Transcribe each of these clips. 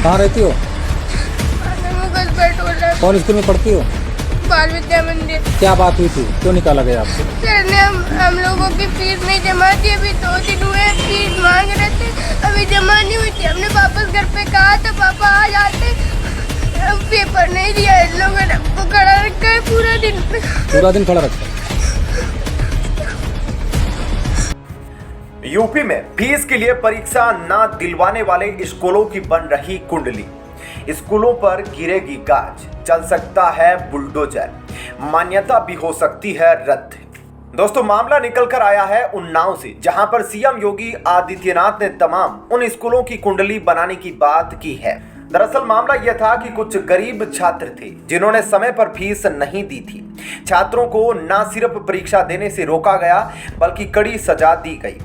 कहाँ रहती हो? पेट्रोल कौन स्कूल में पढ़ती हो? बाल विद्या मंदिर। क्या बात हुई थी, क्यों निकाला गया आपको? सर ने हम लोगों की फीस नहीं जमा की, अभी 2 दिन हुए फीस मांग रहे थे, अभी जमा नहीं हुई थी। हमने वापस घर पे कहा था पापा आ जाते, पेपर नहीं दिया इन लोगों ने, वो खड़ा रखा है पूरा दिन खड़ा रखा। यूपी में फीस के लिए परीक्षा ना दिलवाने वाले स्कूलों की बन रही कुंडली। स्कूलों पर गिरेगी गाज, चल सकता है बुलडोजर, मान्यता भी हो सकती है रद्द। दोस्तों, मामला निकल कर आया है उन्नाव से, जहां पर सीएम योगी आदित्यनाथ ने तमाम उन स्कूलों की कुंडली बनाने की बात की है। दरअसल मामला यह था कि कुछ गरीब छात्र थे जिन्होंने समय पर फीस नहीं दी थी। छात्रों को न सिर्फ परीक्षा देने से रोका गया बल्कि कड़ी सजा दी गई।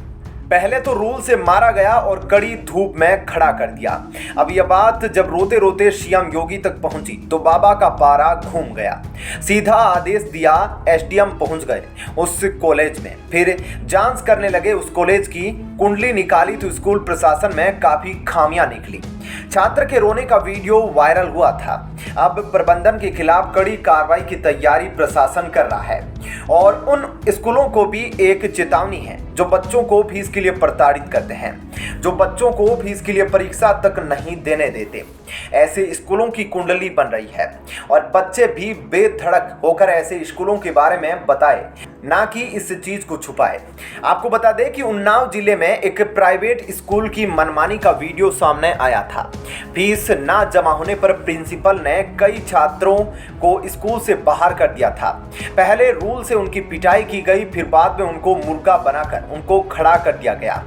पहले तो रूल से मारा गया और कड़ी धूप में खड़ा कर दिया। अब यह बात जब रोते रोते सीएम योगी तक पहुंची तो बाबा का पारा घूम गया। सीधा आदेश दिया, एसडीएम पहुंच गए उस कॉलेज में, फिर जांच करने लगे उस कॉलेज की। कुंडली निकाली तो स्कूल प्रशासन में काफी खामियां निकली। छात्र के रोने का वीडियो वायरल हुआ था। अब प्रबंधन के खिलाफ कड़ी कार्रवाई की तैयारी प्रशासन कर रहा है और उन स्कूलों को भी एक चेतावनी है जो बच्चों को फीस के लिए प्रताड़ित करते हैं, जो बच्चों को फीस के लिए परीक्षा तक नहीं देने देते। ऐसे स्कूलों की कुंडली बन रही है और बच्चे भी बेधड़क होकर ऐसे स्कूलों के बारे में बताए, ना कि इस चीज को छुपाए। आपको बता दें कि उन्नाव जिले में एक प्राइवेट स्कूल की मनमानी का वीडियो सामने आया था। फीस ना जमा होने पर प्रिंसिपल ने कई छात्रों को स्कूल से बाहर कर दिया था। पहले रूल से उनकी पिटाई की गई, फिर बाद में उनको मुर्गा बनाकर उनको खड़ा कर दिया गया,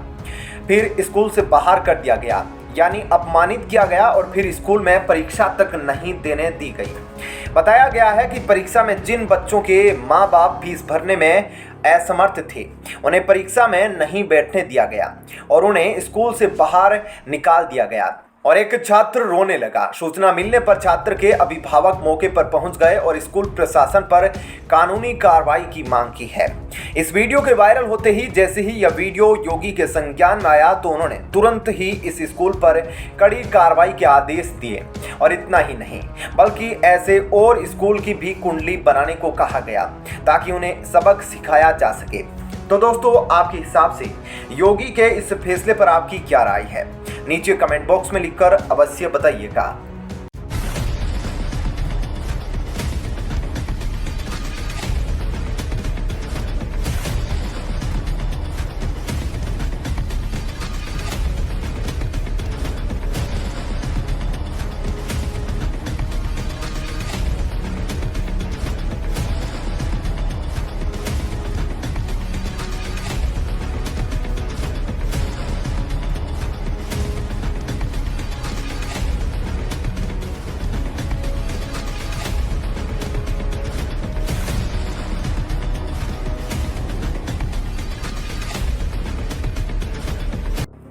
फिर स्कूल से बाहर कर दिया गया, यानी अपमानित किया गया और फिर स्कूल में परीक्षा तक नहीं देने दी गई। बताया गया है कि परीक्षा में जिन बच्चों के माँ बाप फीस भरने में असमर्थ थे उन्हें परीक्षा में नहीं बैठने दिया गया और उन्हें स्कूल से बाहर निकाल दिया गया। और एक छात्र रोने लगा। सूचना मिलने पर छात्र के अभिभावक मौके पर पहुंच गए और स्कूल प्रशासन पर कानूनी कार्रवाई की मांग की है। इस वीडियो के वायरल होते ही जैसे ही यह वीडियो योगी के संज्ञान में आया तो उन्होंने तुरंत ही इस स्कूल पर कड़ी कार्रवाई के आदेश दिए। और इतना ही नहीं बल्कि ऐसे और स्कूल की भी कुंडली बनाने को कहा गया ताकि उन्हें सबक सिखाया जा सके। तो दोस्तों, आपके हिसाब से योगी के इस फैसले पर आपकी क्या राय है? नीचे कमेंट बॉक्स में लिखकर अवश्य बताइएगा।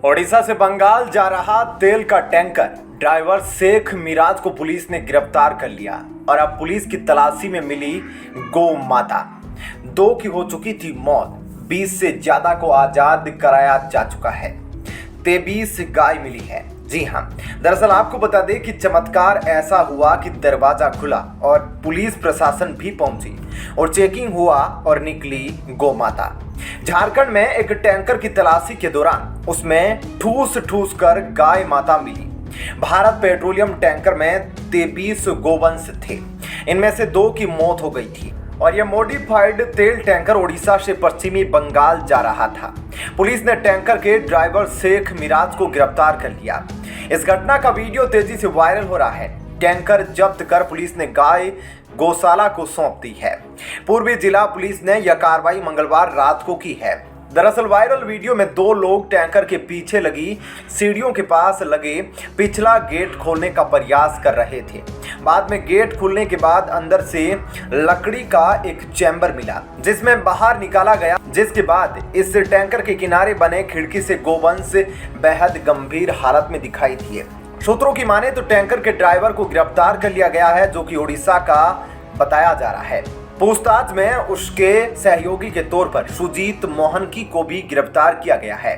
ओडिशा से बंगाल जा रहा तेल का टैंकर ड्राइवर शेख मिराज को पुलिस ने गिरफ्तार कर लिया और अब पुलिस की तलाशी में मिली गौ माता। 2 की हो चुकी थी मौत, 20 से ज्यादा को आजाद कराया जा चुका है, 23 गाय मिली है। जी हाँ, दरअसल आपको बता दें कि चमत्कार ऐसा हुआ कि दरवाजा खुला और पुलिस प्रशासन भी पहुंची और चेकिंग हुआ और निकली गौ माता। झारखंड में एक टैंकर की तलाशी के दौरान उसमें ठूस ठूस कर गाय माता मिली। भारत पेट्रोलियम टैंकर में 23 गोवंश थे, इनमें से 2 की मौत हो गई थी और यह मॉडिफाइड तेल टैंकर ओडिशा से पश्चिमी बंगाल जा रहा था। पुलिस ने टैंकर के ड्राइवर शेख मिराज को गिरफ्तार कर लिया। इस घटना का वीडियो तेजी से वायरल हो रहा है। टैंकर जब्त कर पुलिस ने गाय गौशाला को सौंप दी है। पूर्वी जिला पुलिस ने यह कार्रवाई मंगलवार रात को की है। दरअसल वायरल वीडियो में 2 लोग टैंकर के पीछे लगी सीढ़ियों के पास लगे पिछला गेट खोलने का प्रयास कर रहे थे। बाद में गेट खुलने के बाद अंदर से लकड़ी का एक चैम्बर मिला जिसमें बाहर निकाला गया, जिसके बाद इस टैंकर के किनारे बने खिड़की से गोवंश बेहद गंभीर हालत में दिखाई दिए। सूत्रों की माने तो टैंकर के ड्राइवर को गिरफ्तार कर लिया गया है जो कि ओडिशा का बताया जा रहा है। पूछताछ में उसके सहयोगी के तौर पर सुजीत मोहनकी को भी गिरफ्तार किया गया है।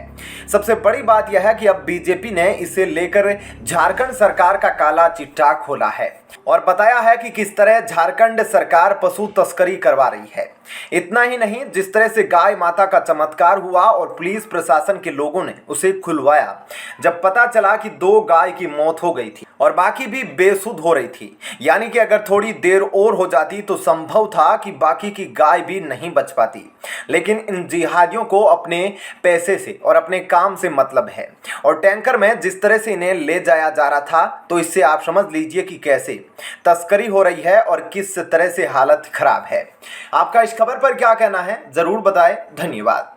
सबसे बड़ी बात यह है कि अब बीजेपी ने इसे लेकर झारखंड सरकार का काला चिट्ठा खोला है और बताया है कि किस तरह झारखंड सरकार पशु तस्करी करवा रही है। इतना ही नहीं, जिस तरह से गाय माता का चमत्कार हुआ और पुलिस प्रशासन के लोगों ने उसे खुलवाया जब पता चला कि 2 गाय की मौत हो गई थी और बाकी भी बेसुध हो रही थी, यानी कि अगर थोड़ी देर और हो जाती तो संभव था कि बाकी की गाय भी नहीं बच पाती। लेकिन इन जिहादियों को अपने पैसे से और अपने काम से मतलब है और टैंकर में जिस तरह से इन्हें ले जाया जा रहा था, तो इससे आप समझ लीजिए कि कैसे तस्करी हो रही है और किस तरह से हालत खराब है। आपका इस खबर पर क्या कहना है, जरूर बताएं। धन्यवाद।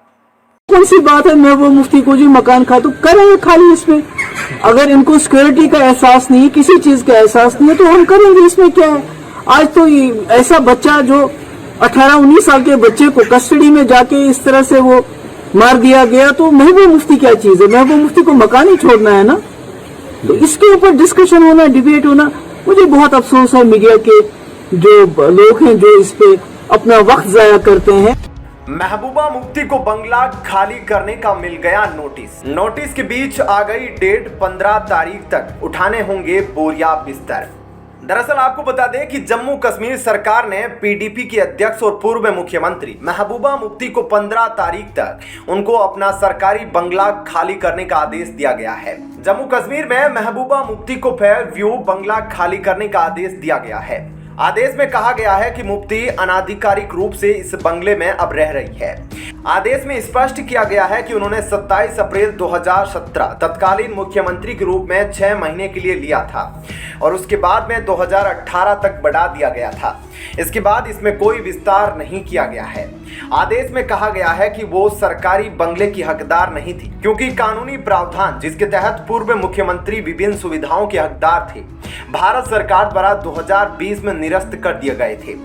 कौन सी बात है महबूबा मुफ्ती को जी मकान खा तो करेंगे खाली इसमें। अगर इनको सिक्योरिटी का एहसास नहीं, किसी चीज का एहसास नहीं है तो हम करेंगे, इसमें क्या है। आज तो ऐसा बच्चा जो 18-19 साल के बच्चे को कस्टडी में जाके इस तरह से वो मार दिया गया, तो महबूबा मुफ्ती क्या चीज है। महबूबा मुफ्ती को मकान ही छोड़ना है ना, तो इसके ऊपर डिस्कशन होना, डिबेट होना। मुझे बहुत अफसोस है मीडिया के जो लोग हैं जो इस पे अपना वक्त जाया करते हैं। महबूबा मुफ्ती को बंगला खाली करने का मिल गया नोटिस। नोटिस के बीच आ गई डेट, 15 तारीख तक उठाने होंगे बोरिया बिस्तर। दरअसल आपको बता दें कि जम्मू कश्मीर सरकार ने पीडीपी के अध्यक्ष और पूर्व मुख्यमंत्री महबूबा मुफ्ती को 15 तारीख तक उनको अपना सरकारी बंगला खाली करने का आदेश दिया गया है। जम्मू कश्मीर में महबूबा मुफ्ती को फेयर व्यू बंगला खाली करने का आदेश दिया गया है। आदेश में कहा गया है कि मुफ्ती अनाधिकारिक रूप से इस बंगले में अब रह रही है। आदेश में स्पष्ट किया गया है कि उन्होंने 27 अप्रैल 2017 तत्कालीन मुख्यमंत्री के रूप में 6 महीने के लिए लिया था और उसके बाद में 2018 तक बढ़ा दिया गया था। इसके बाद इसमें कोई विस्तार नहीं किया गया है। आदेश में कहा गया है कि वो सरकारी बंगले की हकदार नहीं थी, क्योंकि कानूनी प्रावधान जिसके तहत पूर्व मुख्यमंत्री विभिन्न सुविधाओं के हकदार थे, भारत सरकार द्वारा 2020 में निरस्त कर दिए गए थे।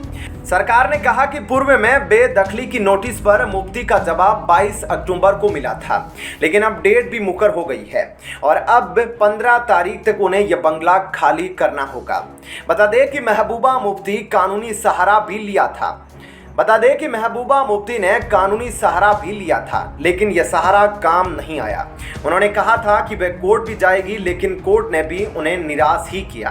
सरकार ने कहा कि पूर्व में बेदखली की नोटिस पर मुफ्ती का जवाब 22 अक्टूबर को मिला था, लेकिन अब डेट भी मुकर हो गई है और अब 15 तारीख तक उन्हें यह बंगला खाली करना होगा। बता दें कि महबूबा मुफ्ती कानूनी सहारा भी लिया था। बता दें कि महबूबा मुफ्ती ने कानूनी सहारा भी लिया था, लेकिन यह सहारा काम नहीं आया। उन्होंने कहा था कि वह कोर्ट भी जाएगी, लेकिन कोर्ट ने भी उन्हें निराश ही किया।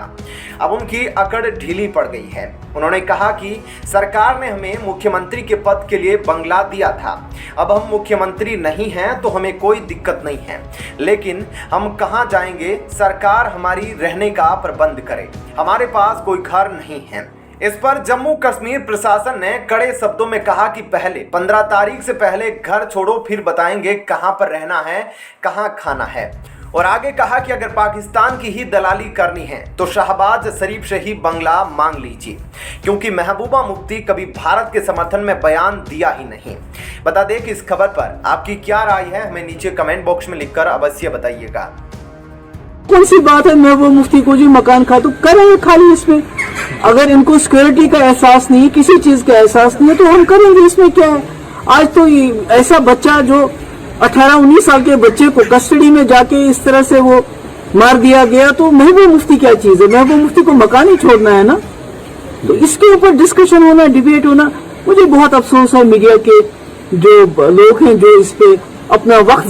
अब उनकी अकड़ ढीली पड़ गई है। उन्होंने कहा कि सरकार ने हमें मुख्यमंत्री के पद के लिए बंगला दिया था, अब हम मुख्यमंत्री नहीं हैं तो हमें कोई दिक्कत नहीं है, लेकिन हम कहाँ जाएंगे, सरकार हमारी रहने का प्रबंध करे, हमारे पास कोई घर नहीं है। इस पर जम्मू कश्मीर प्रशासन ने कड़े शब्दों में कहा कि पहले 15 तारीख से पहले घर छोड़ो, फिर बताएंगे कहां पर रहना है, कहां खाना है। और आगे कहा कि अगर पाकिस्तान की ही दलाली करनी है तो शहबाज शरीफ से ही बंगला मांग लीजिए, क्योंकि महबूबा मुफ्ती कभी भारत के समर्थन में बयान दिया ही नहीं। बता दें कि इस खबर पर आपकी क्या राय है, हमें नीचे कमेंट बॉक्स में लिखकर अवश्य बताइएगा। कौन सी बात है महबूबा मुफ्ती को जी मकान खा तो करेंगे खाली इसमें। अगर इनको सिक्योरिटी का एहसास नहीं, किसी चीज का एहसास नहीं है तो हम करेंगे, इसमें क्या है। आज तो ऐसा बच्चा जो 18-19 साल के बच्चे को कस्टडी में जाके इस तरह से वो मार दिया गया, तो महबूबा मुफ्ती क्या चीज है। महबूबा मुफ्ती को मकान ही छोड़ना है ना, तो इसके ऊपर डिस्कशन होना, डिबेट होना। मुझे बहुत अफसोस है मीडिया के जो लोग हैं जो इस पे अपना वक्त